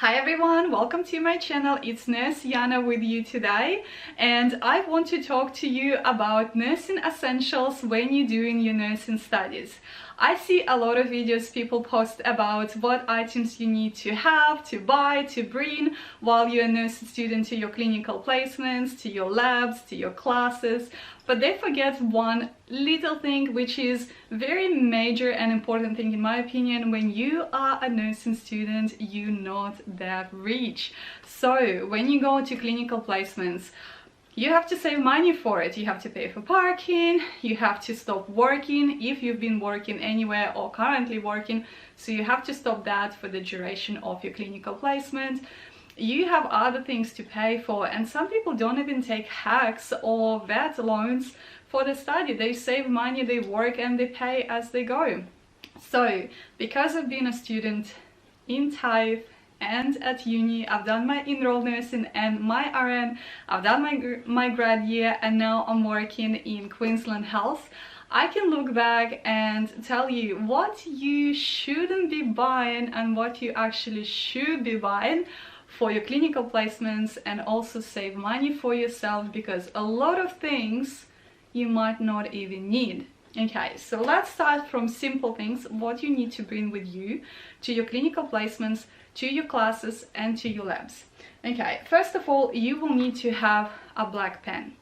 Hi everyone, welcome to my channel. It's Nurse Yana with you today, and I want to talk to you about nursing essentials when you're doing your nursing studies. I see a lot of videos people post about what items you need to have, to buy, to bring while you're a nursing student to your clinical placements, to your labs, to your classes, but they forget one little thing, which is very major and important thing in my opinion. When you are a nursing student, you're not that rich. So when you go to clinical placements, you have to save money for it. You have to pay for parking, you have to stop working if you've been working anywhere or currently working, so you have to stop that for the duration of your clinical placement. You have other things to pay for, and some people don't even take HACs or vet loans for the study. They save money, they work, and they pay as they go. So because I've been a student in TAFE and at uni, I've done my enrolled nursing and my RN, I've done my grad year, and now I'm working in Queensland Health. I can look back and tell you what you shouldn't be buying and what you actually should be buying for your clinical placements, and also save money for yourself, because a lot of things you might not even need. Okay, so let's start from simple things, what you need to bring with you to your clinical placements, to your classes, and to your labs. Okay, first of all, you will need to have a black pen.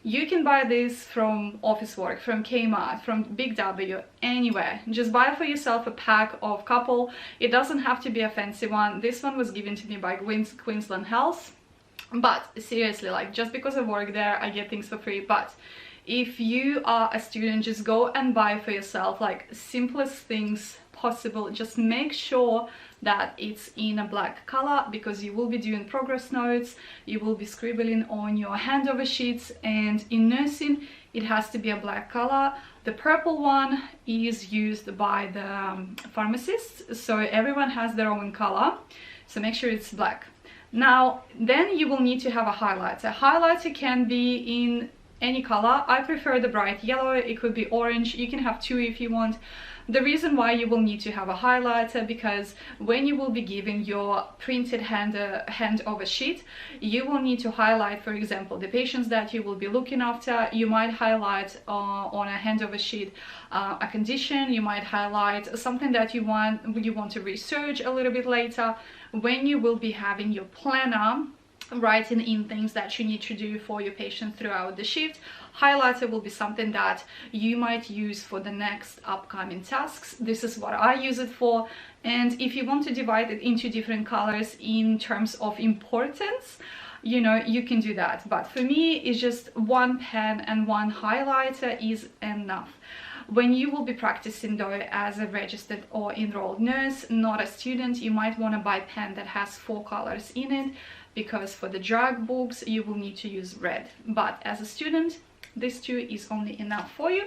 You can buy this from Office Work, from Kmart, from Big W, anywhere. Just buy for yourself a pack of couple. It doesn't have to be a fancy one. This one was given to me by Queensland Health. But seriously, like, just because I work there, I get things for free. But if you are a student, just go and buy for yourself, like, simplest things possible. Just make sure that it's in a black color, because you will be doing progress notes, you will be scribbling on your handover sheets, and in nursing it has to be a black color. The purple one is used by the pharmacists, so everyone has their own color, so make sure it's black. Now then you will need to have a highlighter. A highlighter can be in any color. I prefer the bright yellow, it could be orange, you can have two if you want. The reason why you will need to have a highlighter, because when you will be given your printed handover sheet, you will need to highlight, for example, the patients that you will be looking after. You might highlight on a handover sheet a condition, you might highlight something that you want to research a little bit later. When you will be having your planner, writing in things that you need to do for your patient throughout the shift, highlighter will be something that you might use for the next upcoming tasks. This is what I use it for, and if you want to divide it into different colors in terms of importance, you know, you can do that, but for me it's just one pen and one highlighter is enough. When you will be practicing though as a registered or enrolled nurse, not a student, you might want to buy a pen that has 4 colors in it, because for the drug books you will need to use red, but as a student this 2 is only enough for you.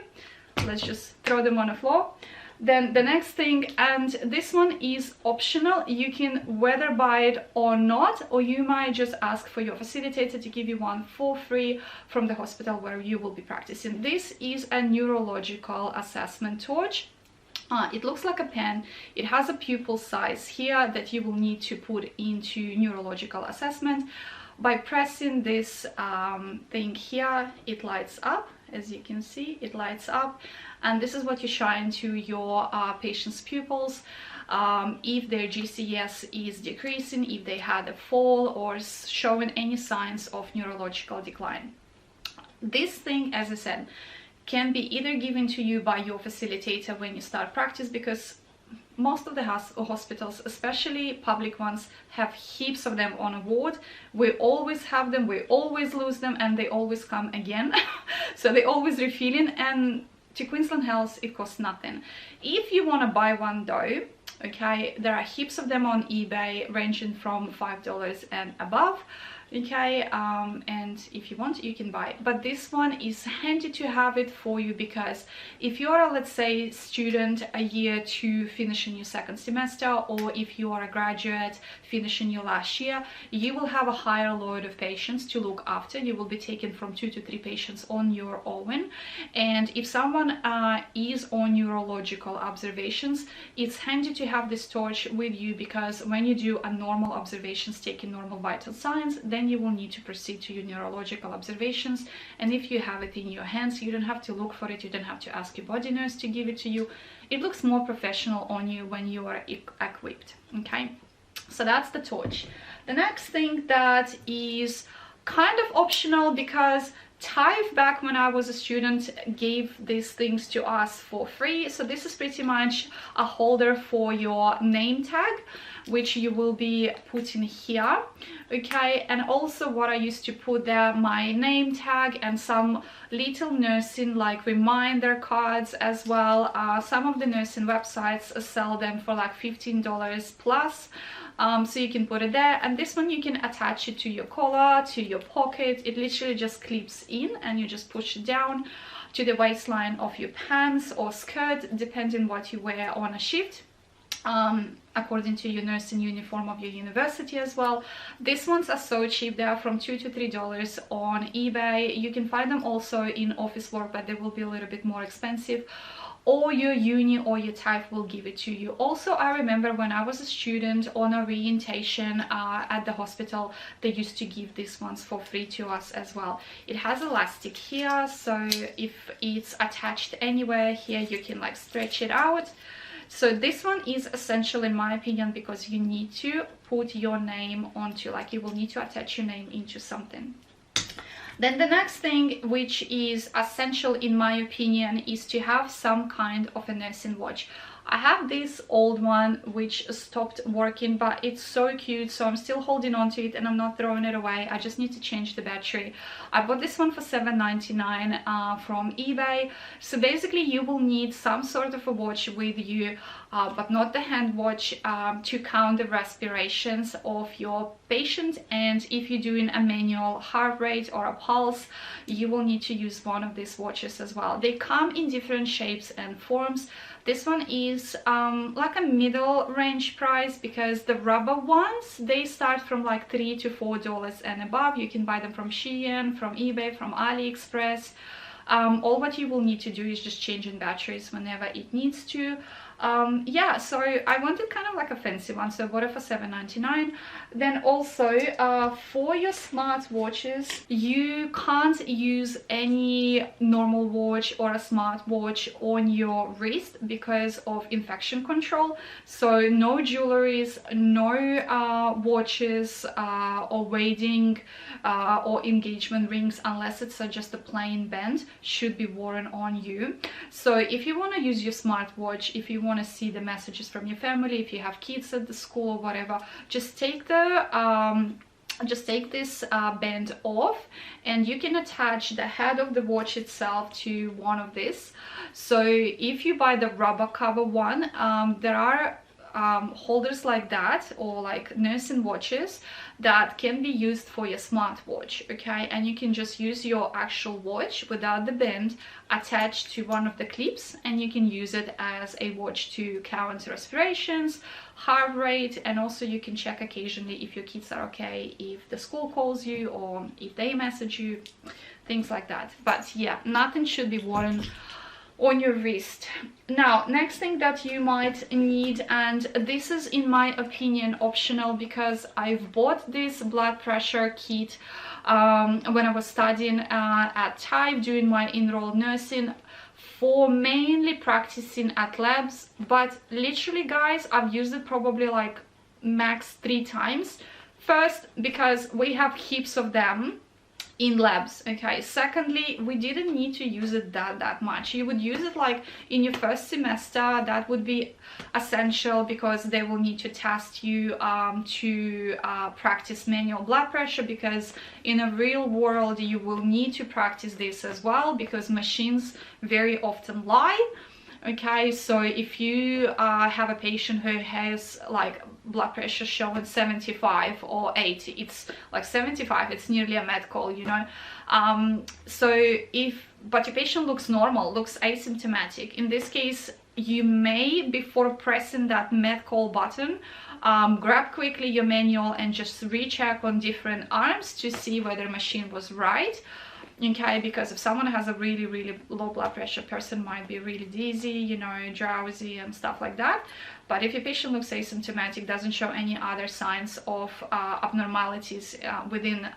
Let's just throw them on the floor. Then the next thing, and this one is optional, you can whether buy it or not, or you might just ask for your facilitator to give you one for free from the hospital where you will be practicing. This is a neurological assessment torch. It looks like a pen. It has a pupil size here that you will need to put into neurological assessment. By pressing this thing here, it lights up. As you can see, it lights up, and this is what you shine to your patient's pupils. If their GCS is decreasing, if they had a fall, or showing any signs of neurological decline. This thing, as I said, can be either given to you by your facilitator when you start practice, because most of the hospitals, especially public ones, have heaps of them on a ward. We always have them, we always lose them, and they always come again. So they always refilling, and to Queensland Health it costs nothing. If you want to buy one though, okay, there are heaps of them on eBay ranging from $5 and above. okay, and if you want you can buy it, but this one is handy to have it for you, because if you are, let's say, student a year to finishing your second semester, or if you are a graduate finishing your last year, you will have a higher load of patients to look after. You will be taking from 2 to 3 patients on your own, and if someone is on neurological observations, it's handy to have this torch with you, because when you do a normal observations, taking normal vital signs, then you will need to proceed to your neurological observations, and if you have it in your hands, you don't have to look for it, you don't have to ask your body nurse to give it to you. It looks more professional on you when you are equipped. Okay, so that's the torch. The next thing that is kind of optional, because TIFE back when I was a student gave these things to us for free. So this is pretty much a holder for your name tag, which you will be putting here. Okay, and also what I used to put there, my name tag and some little nursing like reminder cards as well. Some of the nursing websites sell them for like $15 plus. So you can put it there, and this one you can attach it to your collar, to your pocket. It literally just clips in and you just push it down to the waistline of your pants or skirt, depending what you wear on a shift, according to your nursing uniform of your university as well. These ones are so cheap, they are from $2 to $3 on eBay. You can find them also in office work, but they will be a little bit more expensive, or your uni or your TIFE will give it to you. Also, I remember when I was a student on orientation at the hospital, they used to give these ones for free to us as well. It has elastic here, so if it's attached anywhere here, you can like stretch it out. So this one is essential in my opinion, because you need to put your name onto, like you will need to attach your name into something. Then the next thing, which is essential in my opinion, is to have some kind of a nursing watch. I have this old one which stopped working, but it's so cute, so I'm still holding on to it and I'm not throwing it away. I just need to change the battery. I bought this one for $7.99 from eBay. So basically you will need some sort of a watch with you, but not the hand watch, to count the respirations of your patient, and if you're doing a manual heart rate or a pulse, you will need to use one of these watches as well. They come in different shapes and forms. This one is like a middle range price, because the rubber ones, they start from like $3 to $4 and above. You can buy them from Shein, from eBay, from AliExpress. All what you will need to do is just changing batteries whenever it needs to. Yeah, so I wanted kind of like a fancy one, so I bought it for $7.99. Then also for your smart watches, you can't use any normal watch or a smart watch on your wrist because of infection control. So no jewelries, no watches or wedding or engagement rings, unless it's just a plain band, should be worn on you. So if you want to use your smartwatch, if you want to see the messages from your family, if you have kids at the school or whatever, just take this band off, and you can attach the head of the watch itself to one of these. So if you buy the rubber cover one, there are holders like that, or like nursing watches that can be used for your smartwatch. Okay, and you can just use your actual watch without the band attached to one of the clips, and you can use it as a watch to count respirations, heart rate, and also you can check occasionally if your kids are okay, if the school calls you or if they message you, things like that. But yeah, nothing should be worn on your wrist. Now, next thing that you might need, and this is in my opinion optional, because I've bought this blood pressure kit when I was studying at TIFE doing my enrolled nursing, for mainly practicing at labs. But literally guys, I've used it probably like max 3 times. First, because we have heaps of them in labs. Okay, secondly, we didn't need to use it that much. You would use it like in your first semester. That would be essential, because they will need to test you to practice manual blood pressure, because in a real world you will need to practice this as well, because machines very often lie. Okay, so if you have a patient who has like blood pressure showing 75 or 80, it's like 75, it's nearly a med call, you know. But your patient looks normal, looks asymptomatic, in this case you may, before pressing that med call button, grab quickly your manual and just recheck on different arms to see whether machine was right. Okay, because if someone has a really low blood pressure, person might be really dizzy, you know, drowsy and stuff like that. But if your patient looks asymptomatic, doesn't show any other signs of abnormalities within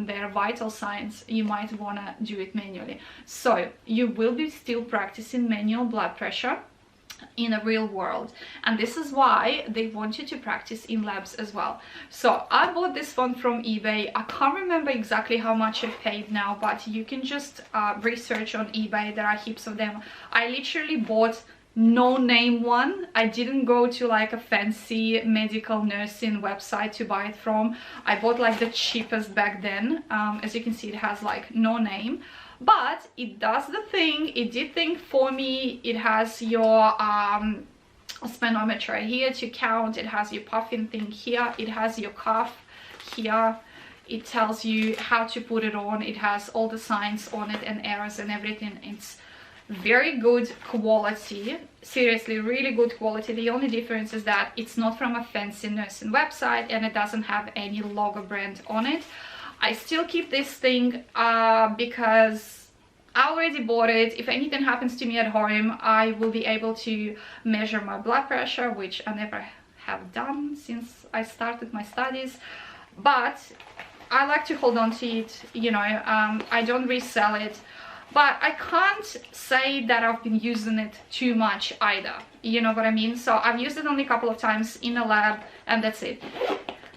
their vital signs, you might want to do it manually. So you will be still practicing manual blood pressure in a real world, and this is why they want you to practice in labs as well. So I bought this one from eBay. I can't remember exactly how much I've paid now, but you can just research on eBay. There are heaps of them. I literally bought no name one. I didn't go to like a fancy medical nursing website to buy it from. I bought like the cheapest back then. As you can see, it has like no name, but it does the thing. It did thing for me. It has your sphenometer here to count. It has your puffing thing here. It has your cuff here. It tells you how to put it on. It has all the signs on it and errors and everything. It's very good quality, seriously, really good quality. The only difference is that it's not from a fancy nursing website and it doesn't have any logo brand on it. I still keep this thing because I already bought it. If anything happens to me at home, I will be able to measure my blood pressure, which I never have done since I started my studies. But I like to hold on to it, you know. I don't resell it, but I can't say that I've been using it too much either, you know what I mean? So I've used it only a couple of times in a lab and that's it.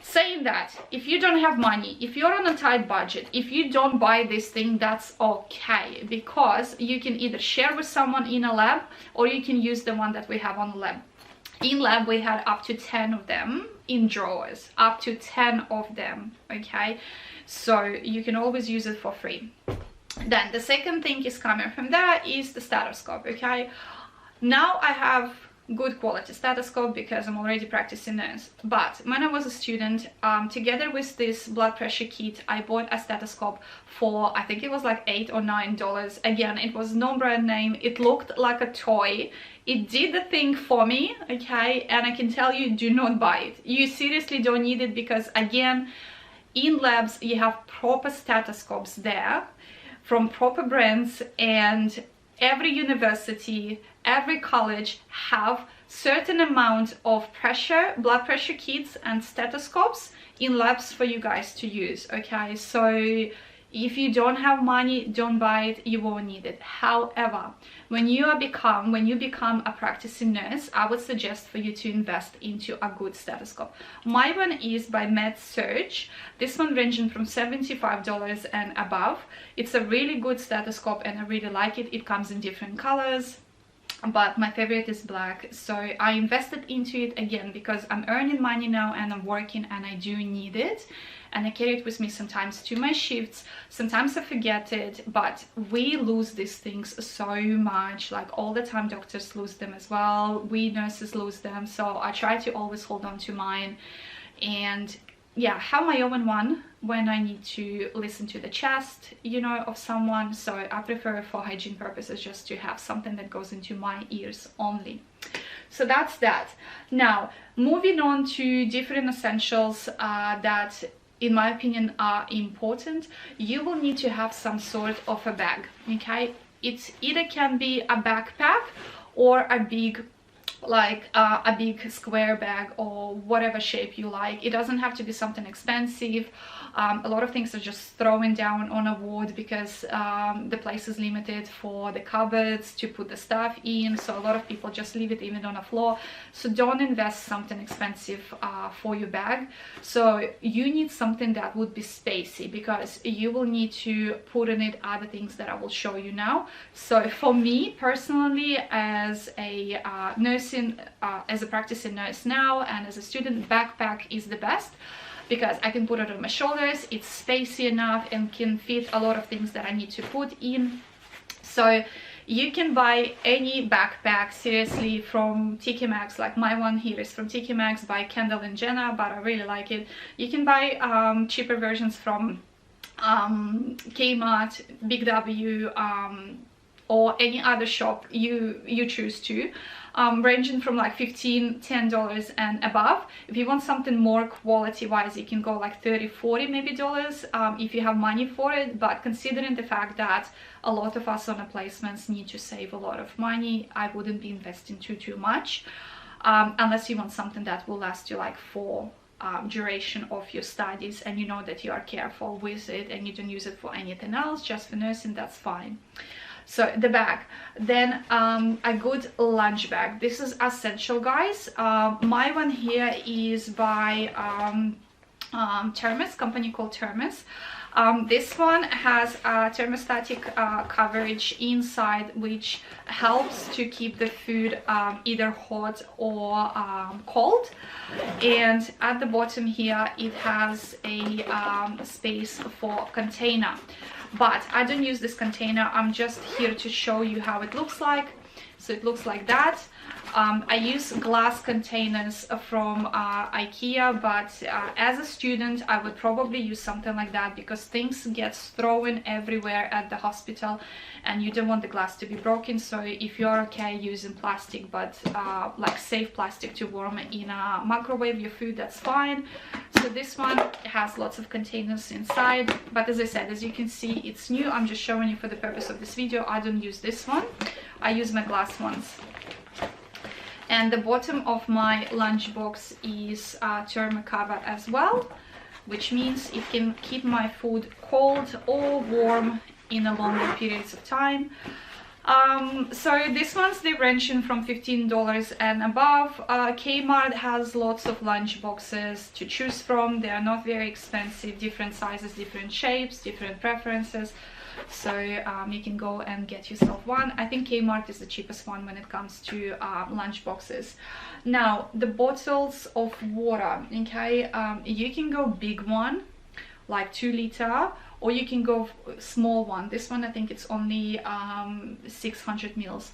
Saying that, if you don't have money, if you're on a tight budget, if you don't buy this thing, that's okay, because you can either share with someone in a lab or you can use the one that we have on the lab. In lab we had up to 10 of them in drawers, up to 10 of them, okay? So you can always use it for free. Then the second thing is coming from there is the stethoscope, okay? Now I have good quality stethoscope because I'm already practicing nurse. But when I was a student, together with this blood pressure kit, I bought a stethoscope for, I think it was like $8 or $9. Again, it was no brand name. It looked like a toy. It did the thing for me, okay? And I can tell you, do not buy it. You seriously don't need it because, again, in labs you have proper stethoscopes there from proper brands, and every university, every college have certain amount of pressure, blood pressure kits and stethoscopes in labs for you guys to use, okay? So if you don't have money, don't buy it, you won't need it. However, when you become a practicing nurse, I would suggest for you to invest into a good stethoscope. My one is by MedSurg. This one ranging from $75 and above. It's a really good stethoscope and I really like it. It comes in different colors, but my favorite is black. So I invested into it again because I'm earning money now and I'm working and I do need it, and I carry it with me sometimes to my shifts. Sometimes I forget it, but we lose these things so much, like all the time. Doctors lose them as well, we nurses lose them, so I try to always hold on to mine. And yeah, have my own one when I need to listen to the chest, you know, of someone. So I prefer for hygiene purposes just to have something that goes into my ears only. So that's that. Now, moving on to different essentials that, in my opinion, are important. You will need to have some sort of a bag, okay? It either can be a backpack or a big, like a big square bag or whatever shape you like. It doesn't have to be something expensive. A lot of things are just throwing down on a ward because the place is limited for the cupboards to put the stuff in, so a lot of people just leave it even on the floor. So don't invest something expensive for your bag. So you need something that would be spacey because you will need to put in it other things that I will show you now. So for me personally, as a as a practicing nurse now and as a student, backpack is the best because I can put it on my shoulders, it's spacey enough and can fit a lot of things that I need to put in. So You can buy any backpack seriously from TK Maxx, like my one here is from TK Maxx by Kendall and Jenna, but I really like it. You can buy cheaper versions from Kmart, Big W, or any other shop you choose to, ranging from like $10 and above. If you want something more quality wise, you can go like $30-40 maybe dollars, if you have money for it. But considering the fact that a lot of us on the placements need to save a lot of money, I wouldn't be investing too much, unless you want something that will last you like for duration of your studies, and you know that you are careful with it and you don't use it for anything else, just for nursing, that's fine. So the bag, then a good lunch bag. This is essential, guys. My one here is by Thermos, company called Thermos. This one has a thermostatic coverage inside, which helps to keep the food either hot or cold. And at the bottom here it has a space for container, but I don't use this container. I'm just here to show you how it looks like. So it looks like that. I use glass containers from IKEA, but as a student I would probably use something like that, because things get thrown everywhere at the hospital and you don't want the glass to be broken. So if you're okay using plastic, but like safe plastic to warm in a microwave your food, that's fine. So this one has lots of containers inside, but as I said, as you can see, it's new. I'm just showing you for the purpose of this video. I don't use this one, I use my glass ones. And the bottom of my lunchbox is thermo cover as well, which means it can keep my food cold or warm in a longer periods of time. So these ones, they ranging from $15 and above. Kmart has lots of lunch boxes to choose from. They are not very expensive, different sizes, different shapes, different preferences. So you can go and get yourself one. I think Kmart is the cheapest one when it comes to lunch boxes. Now the bottles of water, okay, you can go big one like 2 liter, or you can go small one. This one, I think it's only 600 mils.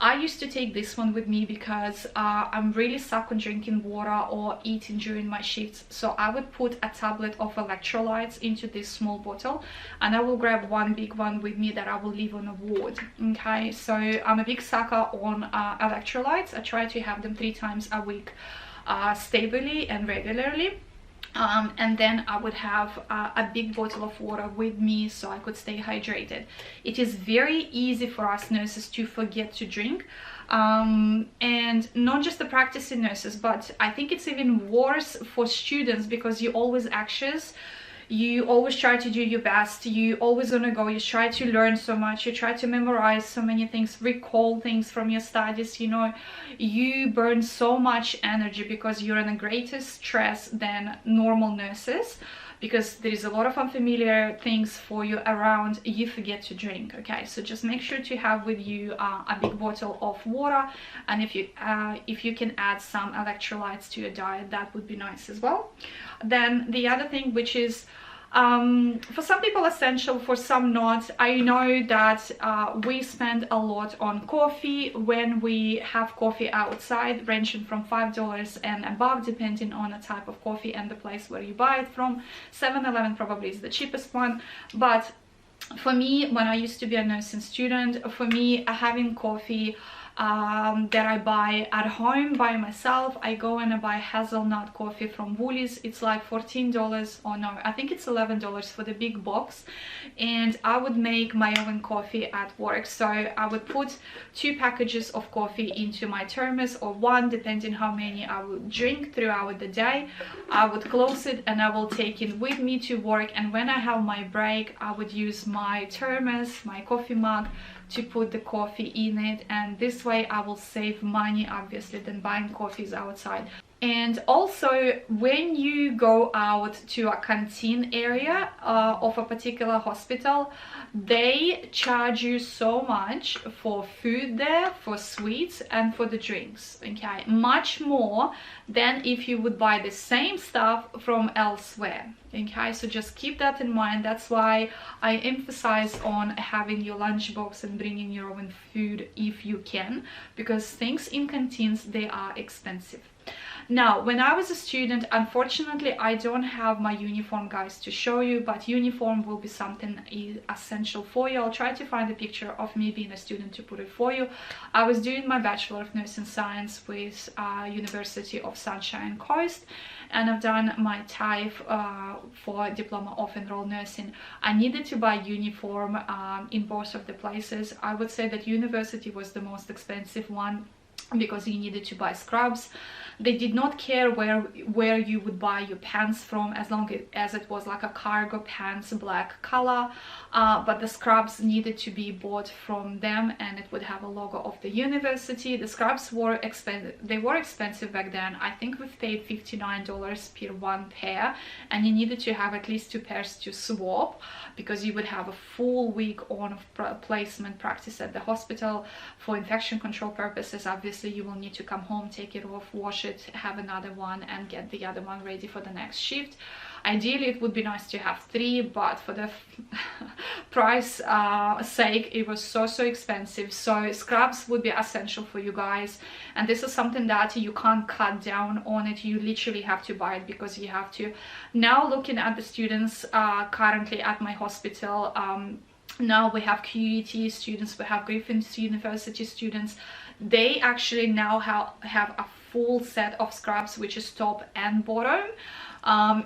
I used to take this one with me because I'm really stuck on drinking water or eating during my shifts. So I would put a tablet of electrolytes into this small bottle, and I will grab one big one with me that I will leave on a ward. Okay, so I'm a big sucker on electrolytes. I try to have them 3 times a week, stably and regularly. And then I would have a big bottle of water with me so I could stay hydrated. It is very easy for us nurses to forget to drink, and not just the practicing nurses, but I think it's even worse for students, because you're always anxious. You always try to do your best, you always on a go, you try to learn so much, you try to memorize so many things, recall things from your studies, you know, you burn so much energy because you're in a greater stress than normal nurses, because there is a lot of unfamiliar things for you around. You forget to drink. Okay, so just make sure to have with you a big bottle of water, and if you can add some electrolytes to your diet, that would be nice as well. Then the other thing, which is for some people essential, for some not. I know that we spend a lot on coffee when we have coffee outside, ranging from $5 and above, depending on the type of coffee and the place where you buy it from. 7-Eleven probably is the cheapest one, but for me, when I used to be a nursing student, for me, having coffee that I buy at home by myself, I go and I buy hazelnut coffee from Woolies. It's like $14, or no, I think it's $11 for the big box, and I would make my own coffee at work. So I would put 2 packages of coffee into my thermos, or 1, depending how many I would drink throughout the day. I would close it and I will take it with me to work, and when I have my break, I would use my thermos, my coffee mug, to put the coffee in it, and this way I will save money obviously than buying coffees outside. And also, when you go out to a canteen area of a particular hospital, they charge you so much for food there, for sweets and for the drinks, okay, much more than if you would buy the same stuff from elsewhere. Okay, so just keep that in mind. That's why I emphasize on having your lunchbox and bringing your own food if you can, because things in canteens, they are expensive. Now, when I was a student, unfortunately, I don't have my uniform, guys, to show you, but uniform will be something essential for you. I'll try to find a picture of me being a student to put it for you. I was doing my Bachelor of Nursing Science with University of Sunshine Coast, and I've done my TIFE for Diploma of Enrolled Nursing. I needed to buy uniform in both of the places. I would say that university was the most expensive one, because you needed to buy scrubs. They did not care where you would buy your pants from, as long as it was like a cargo pants, black color, but the scrubs needed to be bought from them, and it would have a logo of the university. The scrubs were expensive. They were expensive back then. I think we've paid $59 per one pair, and you needed to have at least 2 pairs to swap, because you would have a full week on of placement practice at the hospital. For infection control purposes, obviously you will need to come home, take it off, wash it, have another one, and get the other one ready for the next shift. Ideally, it would be nice to have 3, but for the price sake, it was so expensive. So scrubs would be essential for you guys, and this is something that you can't cut down on it. You literally have to buy it because you have to. Now, looking at the students currently at my hospital, now we have QUT students, we have Griffith University students. They actually now have a full set of scrubs, which is top and bottom.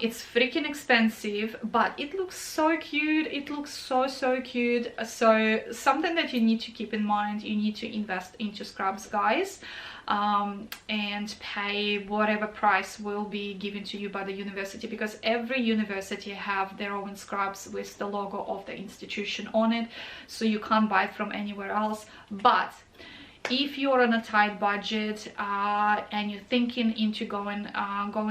It's freaking expensive, but it looks so cute. It looks so cute. So something that you need to keep in mind, you need to invest into scrubs, guys, and pay whatever price will be given to you by the university, because every university have their own scrubs with the logo of the institution on it, so you can't buy it from anywhere else. But if you're on a tight budget and you're thinking into going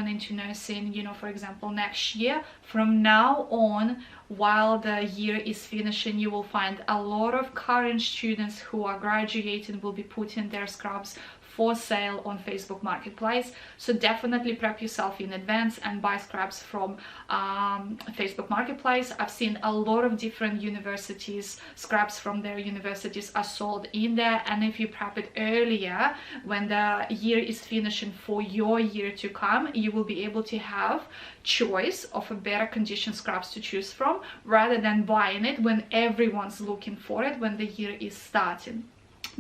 into nursing, you know, for example, next year, from now on, while the year is finishing, you will find a lot of current students who are graduating will be putting their scrubs for sale on Facebook Marketplace. So definitely prep yourself in advance and buy scrubs from Facebook Marketplace. I've seen a lot of different universities, scrubs from their universities are sold in there, and if you prep it earlier, when the year is finishing for your year to come, you will be able to have choice of a better condition scrubs to choose from, rather than buying it when everyone's looking for it when the year is starting.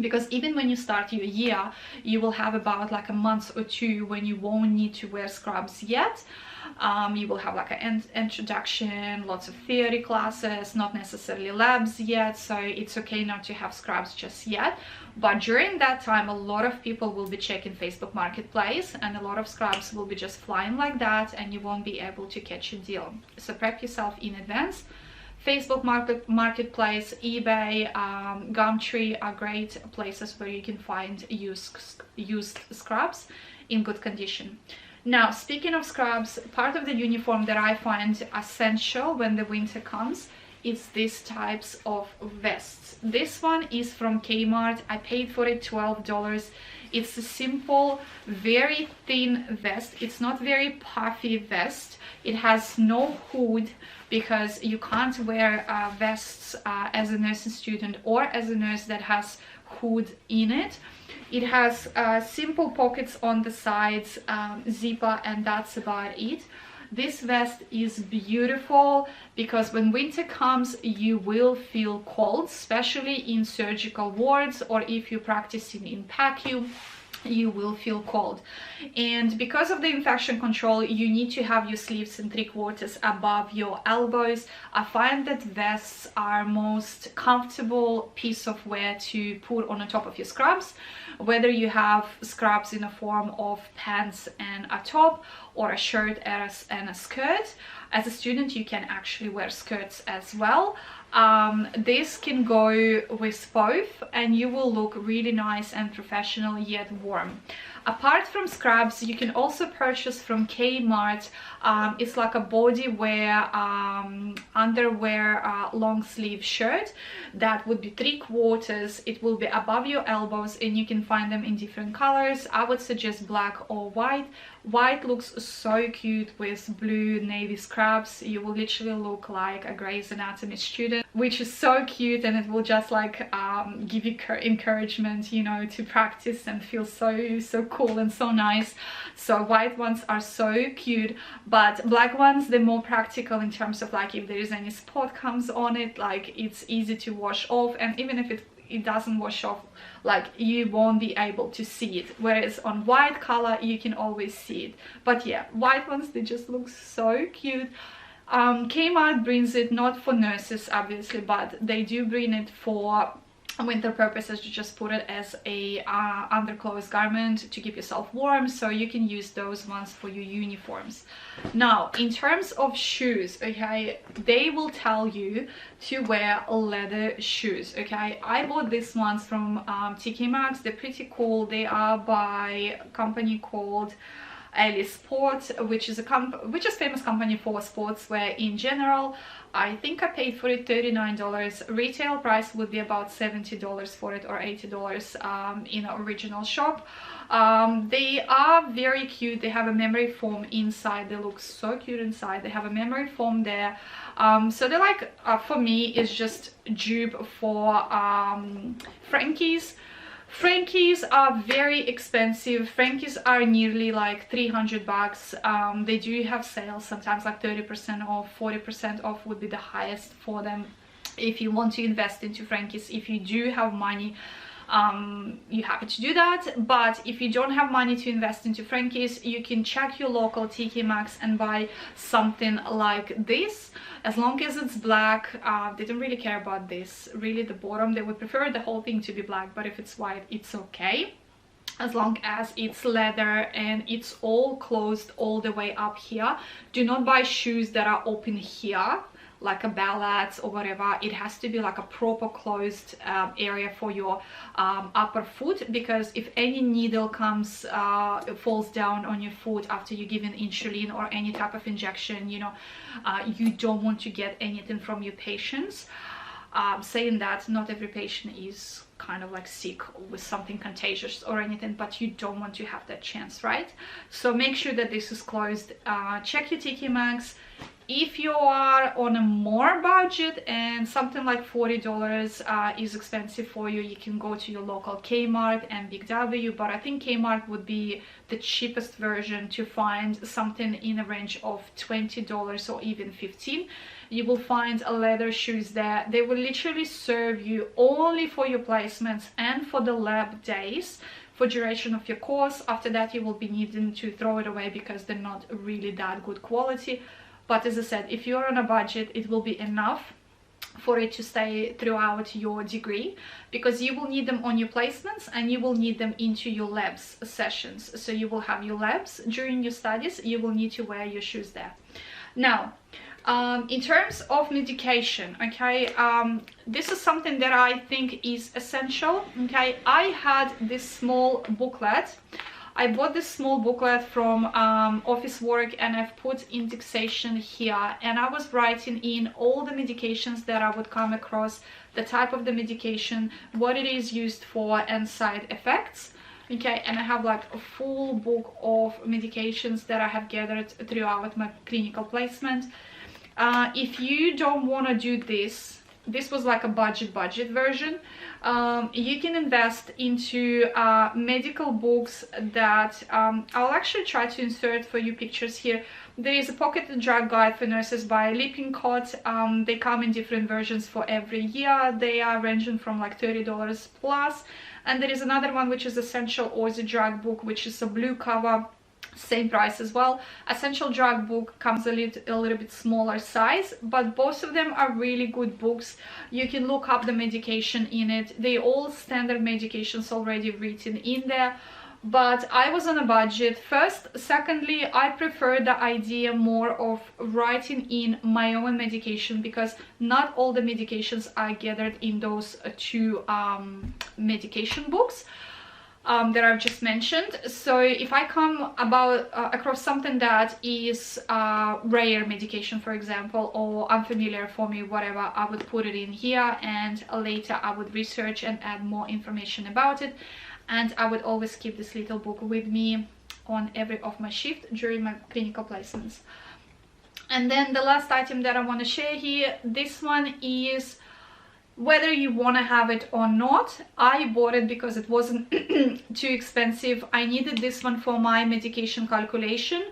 Because even when you start your year, you will have about like a month or 2 when you won't need to wear scrubs yet. You will have like an introduction, lots of theory classes, not necessarily labs yet, so it's okay not to have scrubs just yet. But during that time, a lot of people will be checking Facebook Marketplace, and a lot of scrubs will be just flying like that, and you won't be able to catch a deal. So prep yourself in advance. Facebook Marketplace, eBay, Gumtree are great places where you can find used scrubs in good condition. Now, speaking of scrubs, part of the uniform that I find essential when the winter comes is these types of vests. This one is from Kmart. I paid for it $12. It's a simple, very thin vest. It's not very puffy vest. It has no hood, because you can't wear vests as a nursing student or as a nurse that has hood in it. It has simple pockets on the sides, zipper, and that's about it. This vest is beautiful because when winter comes, you will feel cold, especially in surgical wards, or if you're practicing in PACU, you will feel cold. And because of the infection control, you need to have your sleeves and 3/4 above your elbows. I find that vests are most comfortable piece of wear to put on the top of your scrubs, whether you have scrubs in a form of pants and a top, or a shirt and a skirt. As a student, you can actually wear skirts as well. This can go with both, and you will look really nice and professional yet warm. Apart from scrubs, you can also purchase from Kmart. It's like a body wear underwear long sleeve shirt that would be 3/4. It will be above your elbows, and you can find them in different colors. I would suggest black or white. White looks so cute with blue navy scrubs. You will literally look like a Grey's Anatomy student, which is so cute, and it will just like give you encouragement, you know, to practice and feel so cool and so nice. So white ones are so cute, but black ones, they're more practical in terms of like if there is any spot comes on it, like it's easy to wash off, and even if it doesn't wash off, like you won't be able to see it, whereas on white color you can always see it. But yeah, white ones, they just look so cute. Kmart brings it not for nurses obviously, but they do bring it for winter purposes. You just put it as a underclothes garment to keep yourself warm, so you can use those ones for your uniforms. Now in terms of shoes, okay, they will tell you to wear leather shoes. Okay, I bought these ones from TK Maxx. They're pretty cool. They are by a company called Alice Sport, which is famous company for sportswear in general. I think I paid for it $39. Retail price would be about $70 for it, or $80 in an original shop. They are very cute. They have a memory foam inside. They look so cute inside. They have a memory foam there. So they're like, for me, it's just dupe for Frankies. Frankies are very expensive. Frankies are nearly like 300 bucks. They do have sales sometimes, like 30% off, 40% off would be the highest for them. If you want to invest into Frankies, if you do have money, you're happy to do that. But if you don't have money to invest into Frankies, you can check your local TK Maxx and buy something like this. As long as it's black, they don't really care about this, really the bottom. They would prefer the whole thing to be black, but if it's white, it's okay, as long as it's leather and it's all closed all the way up here. Do not buy shoes that are open here, like a ballads or whatever. It has to be like a proper closed area for your upper foot, because if any needle comes falls down on your foot after you give an insulin or any type of injection, you know, you don't want to get anything from your patients. Saying that, not every patient is kind of like sick with something contagious or anything, but you don't want to have that chance, right? So make sure that this is closed. Check your TK Maxx. If you are on a more budget and something like $40 is expensive for you, you can go to your local Kmart and Big W, but I think Kmart would be the cheapest version to find something in a range of $20 or even $15. You will find leather shoes there. They will literally serve you only for your placements and for the lab days, for duration of your course. After that, you will be needing to throw it away because they're not really that good quality. But as I said, if you're on a budget, it will be enough for it to stay throughout your degree, because you will need them on your placements and you will need them into your labs sessions. So you will have your labs during your studies, you will need to wear your shoes there. Now, in terms of medication, okay, this is something that I think is essential. Okay, I had this small booklet. I bought this small booklet from Office Work, and I've put indexation here, and I was writing in all the medications that I would come across, the type of the medication, what it is used for, and side effects. Okay, and I have like a full book of medications that I have gathered throughout my clinical placement. If you don't want to do this was like a budget version. You can invest into medical books that I'll actually try to insert for you pictures here. There is a pocket drug guide for nurses by Lippincott. They come in different versions for every year. They are ranging from like $30 plus. And there is another one which is Essential Aussie Drug Book, which is a blue cover. Same price as well. Essential Drug Book comes a little bit smaller size, but both of them are really good books. You can look up the medication in it. They all standard medications already written in there, but I was on a budget first. Secondly, I prefer the idea more of writing in my own medication, because not all the medications are gathered in those two medication books. that I've just mentioned. So if I come across something that is rare medication, for example, or unfamiliar for me, whatever, I would put it in here, and later I would research and add more information about it. And I would always keep this little book with me on every of my shift during my clinical placements. And then the last item that I want to share here, this one is whether you want to have it or not. I bought it because it wasn't too expensive. I needed this one for my medication calculation.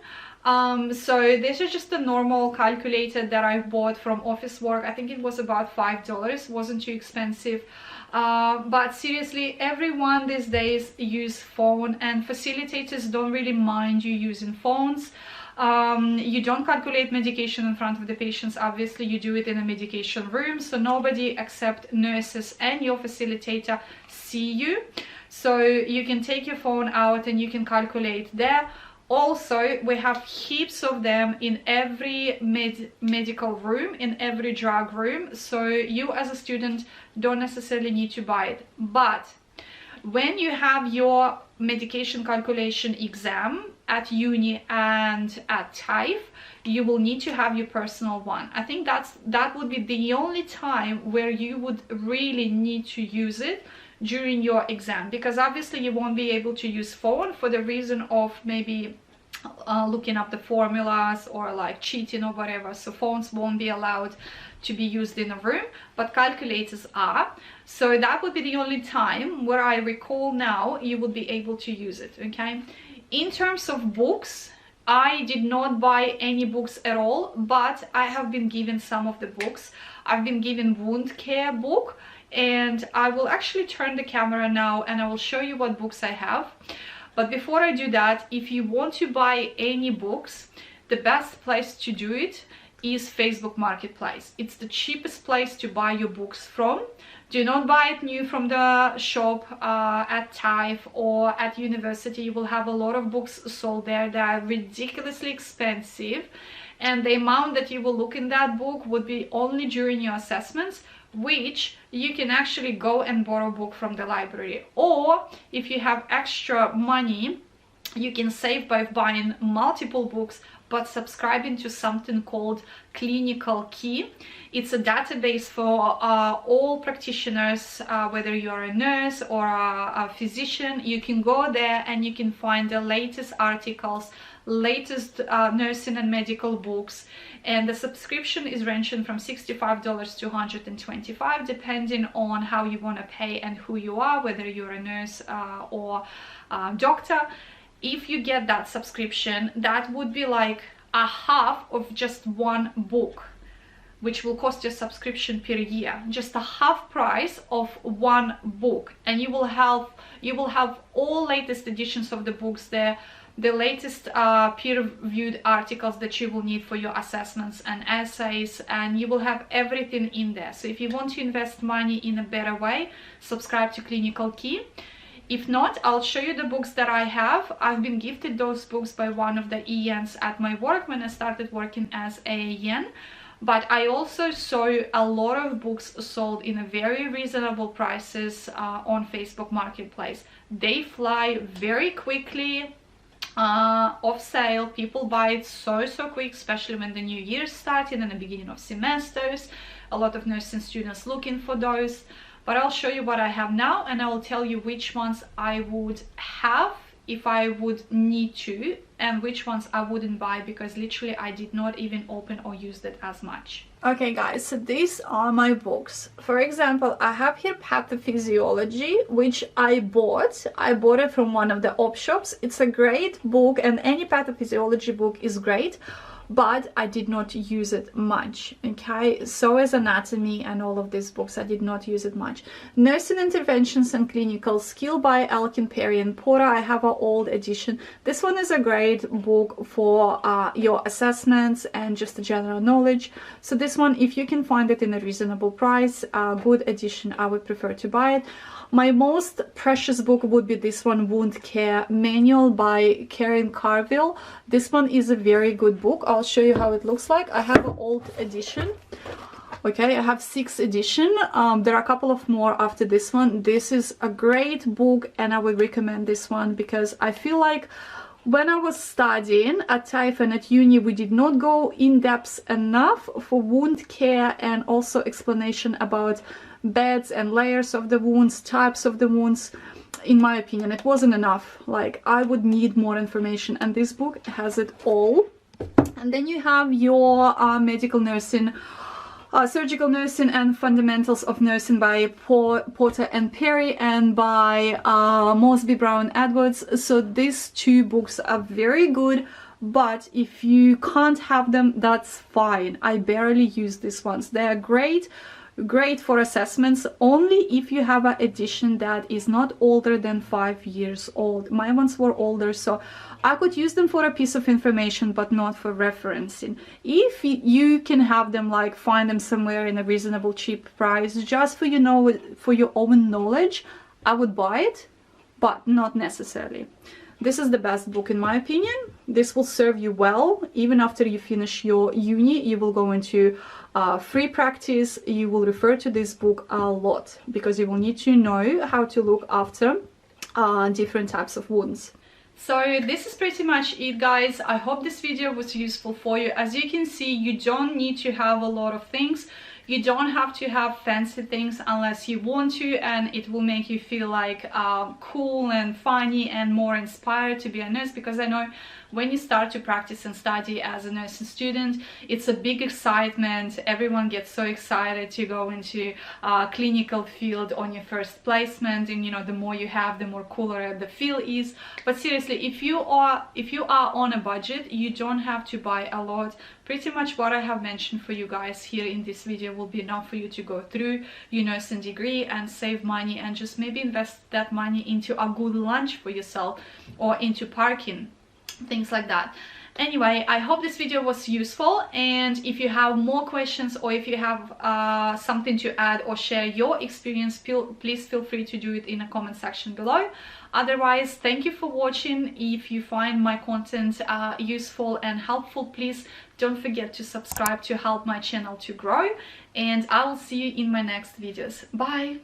So this is just a normal calculator that I bought from Office Work. I think it was about $5, wasn't too expensive. But seriously, everyone these days use phone, and facilitators don't really mind you using phones. You don't calculate medication in front of the patients. Obviously, you do it in a medication room, so nobody except nurses and your facilitator see you. So you can take your phone out and you can calculate there. Also, we have heaps of them in every medical room, in every drug room, so you as a student don't necessarily need to buy it. But when you have your medication calculation exam at uni and at TAFE, you will need to have your personal one. I think that would be the only time where you would really need to use it during your exam, because obviously you won't be able to use phone for the reason of maybe looking up the formulas or like cheating or whatever. So phones won't be allowed to be used in a room, but calculators are. So that would be the only time where I recall now you would be able to use it. Okay, in terms of books, I did not buy any books at all, but I have been given some of the books. I've been given wound care book, and I will actually turn the camera now and I will show you what books I have. But before I do that, if you want to buy any books, the best place to do it is Facebook Marketplace. It's the cheapest place to buy your books from. Do not buy it new from the shop at TAFE or at university. You will have a lot of books sold there that are ridiculously expensive, and the amount that you will look in that book would be only during your assessments, which you can actually go and borrow a book from the library. Or if you have extra money, you can save by buying multiple books but subscribing to something called Clinical Key. It's a database for all practitioners, whether you're a nurse or a physician. You can go there and you can find the latest articles, latest nursing and medical books, and the subscription is ranging from $65 to $125, depending on how you want to pay and who you are, whether you're a nurse or doctor. If you get that subscription, that would be like a half of just one book, which will cost your subscription per year, just a half price of one book, and you will have all latest editions of the books there, the latest peer-reviewed articles that you will need for your assessments and essays, and you will have everything in there. So if you want to invest money in a better way, subscribe to Clinical Key. If not, I'll show you the books that I have. I've been gifted those books by one of the ENs at my work when I started working as a EN. But I also saw a lot of books sold in a very reasonable prices on Facebook Marketplace. They fly very quickly off sale. People buy it so quick, especially when the new year started and the beginning of semesters. A lot of nursing students looking for those. But I'll show you what I have now, and I will tell you which ones I would have if I would need to, and which ones I wouldn't buy, because literally I did not even open or use that as much. Okay guys, so these are my books. For example, I have here Pathophysiology, which I bought. I bought it from one of the op shops. It's a great book, and any pathophysiology book is great, but I did not use it much. Okay, so is Anatomy and all of these books, I did not use it much. Nursing Interventions and Clinical Skill by Elkin, Perry and Porter. I have an old edition. This one is a great book for your assessments and just the general knowledge. So this one, if you can find it in a reasonable price, a good edition, I would prefer to buy it. My most precious book would be this one, Wound Care Manual by Karen Carville. This one is a very good book. I'll show you how it looks like. I have an old edition. Okay, I have 6th edition. There are a couple of more after this one. This is a great book and I would recommend this one because I feel like when I was studying at TAFE and at uni, we did not go in depth enough for wound care and also explanation about beds and layers of the wounds, types of the wounds. In my opinion, it wasn't enough. Like, I would need more information, and this book has it all. And then you have your medical nursing, surgical nursing and fundamentals of nursing by Porter and Perry and by Mosby Brown Edwards. So these 2 books are very good, but if you can't have them, that's fine. I barely use these ones. They are great for assessments only if you have an edition that is not older than 5 years old. My ones were older, so I could use them for a piece of information but not for referencing. If you can have them, like find them somewhere in a reasonable cheap price just for for your own knowledge, I would buy it, but not necessarily. This is the best book in my opinion. This will serve you well. Even after you finish your uni, you will go into free practice. You will refer to this book a lot because you will need to know how to look after different types of wounds. So this is pretty much it, guys. I hope this video was useful for you. As you can see, you don't need to have a lot of things. You don't have to have fancy things unless you want to, and it will make you feel like cool and funny and more inspired to be a nurse, because I know when you start to practice and study as a nursing student, it's a big excitement. Everyone gets so excited to go into clinical field on your first placement, and you know, the more you have, the more cooler the feel is. But seriously, if you are on a budget, you don't have to buy a lot. Pretty much what I have mentioned for you guys here in this video will be enough for you to go through your nursing degree and save money, and just maybe invest that money into a good lunch for yourself or into parking, things like that. Anyway, I hope this video was useful, and if you have more questions or if you have something to add or share your experience, please feel free to do it in the comment section below. Otherwise, thank you for watching. If you find my content useful and helpful, please don't forget to subscribe to help my channel to grow, and I will see you in my next videos. Bye!